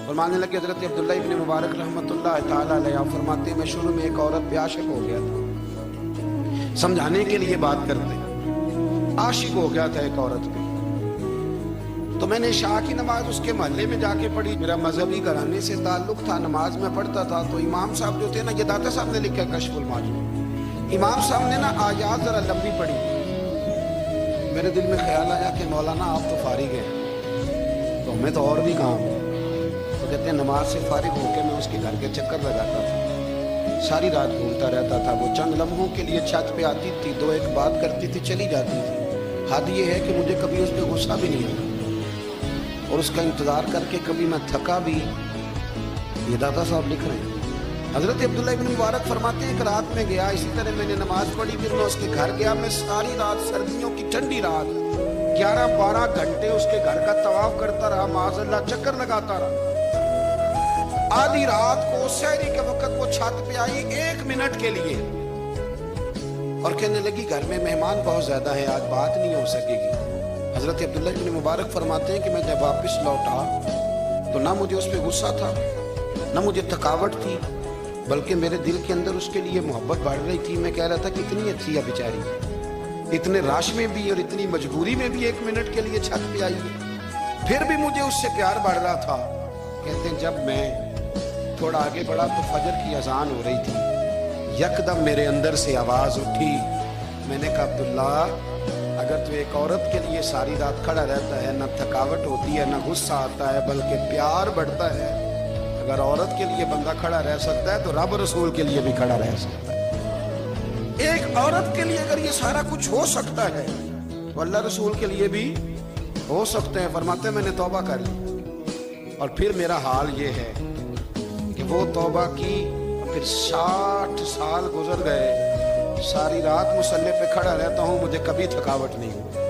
फरमाने लगे हज़रत अब्दुल्ला इब्न मुबारक रहमतुल्लाह ताला अलैह फरमाते हैं मैं शुरू में एक औरत पे आशिक हो गया था, समझाने के लिए बात करते, आशिक हो गया था एक औरत पे। तो मैंने शाह की नमाज उसके महल्ले में जाके पढ़ी। मेरा मजहबी घराने से ताल्लुक था, नमाज में पढ़ता था। तो इमाम साहब जो थे ना, ये दाता साहब ने लिखा कश्फुल माजून, इमाम साहब ने ना आयात जरा लंबी पढ़ी। मेरे दिल में ख्याल आया कि मौलाना आप तो फारिग हैं, तो हमें तो और भी काम है। तो कहते हैं नमाज से फारिग होकर मैं उसके घर के चक्कर लगाता था, सारी रात घूमता रहता था। वो चंद लम्हों के लिए छत पे आती थी, दो एक बात करती थी, चली जाती थी। हद ये है कि मुझे कभी उस पर गुस्सा भी नहीं आता, और उसका इंतज़ार करके कभी मैं थका भी। ये दादा साहब लिख रहे हैं। हज़रत अब्दुल्ला इब्न मुबारक फरमाते हैं एक रात में गया, इसी तरह मैंने नमाज पढ़ी, फिर मैं उसके घर गया। मैं सारी रात, सर्दियों की ठंडी रात, 11-12 घंटे उसके घर का तवाफ करता रहा, माज़अल्लाह चक्कर लगाता रहा। आधी रात को सहरी के वक्त वो छत पे आई 1 मिनट के लिए, और कहने लगी घर में मेहमान बहुत ज्यादा है, आज बात नहीं हो सकेगी। हज़रत अब्दुल्ला इब्न मुबारक फरमाते हैं कि मैं जब वापस लौटा तो ना मुझे उस पर गुस्सा था, ना मुझे थकावट थी, बल्कि मेरे दिल के अंदर उसके लिए मोहब्बत बढ़ रही थी। मैं कह रहा था कि इतनी अच्छी है बेचारी, इतने राश में भी और इतनी मजबूरी में भी 1 मिनट के लिए छत पे आई है, फिर भी मुझे उससे प्यार बढ़ रहा था। कहते हैं जब मैं थोड़ा आगे बढ़ा तो फजर की अजान हो रही थी, यकदम मेरे अंदर से आवाज़ उठी। मैंने कहा अब्दुल्ला, अगर तू एक औरत के लिए सारी रात खड़ा रहता है, ना थकावट होती है, ना गुस्सा आता है, बल्कि प्यार बढ़ता है। अगर औरत के लिए बंदा खड़ा रह सकता है तो रब रसूल के लिए भी खड़ा रह सकता है। एक औरत के लिए अगर ये सारा कुछ हो सकता है तो अल्लाह रसूल के लिए भी हो सकते हैं। फरमाते मैंने तौबा कर ली, और फिर मेरा हाल ये है कि वो तौबा की, फिर 60 साल गुजर गए, सारी रात मुसल्ले पे खड़ा रहता हूँ, मुझे कभी थकावट नहीं हुई।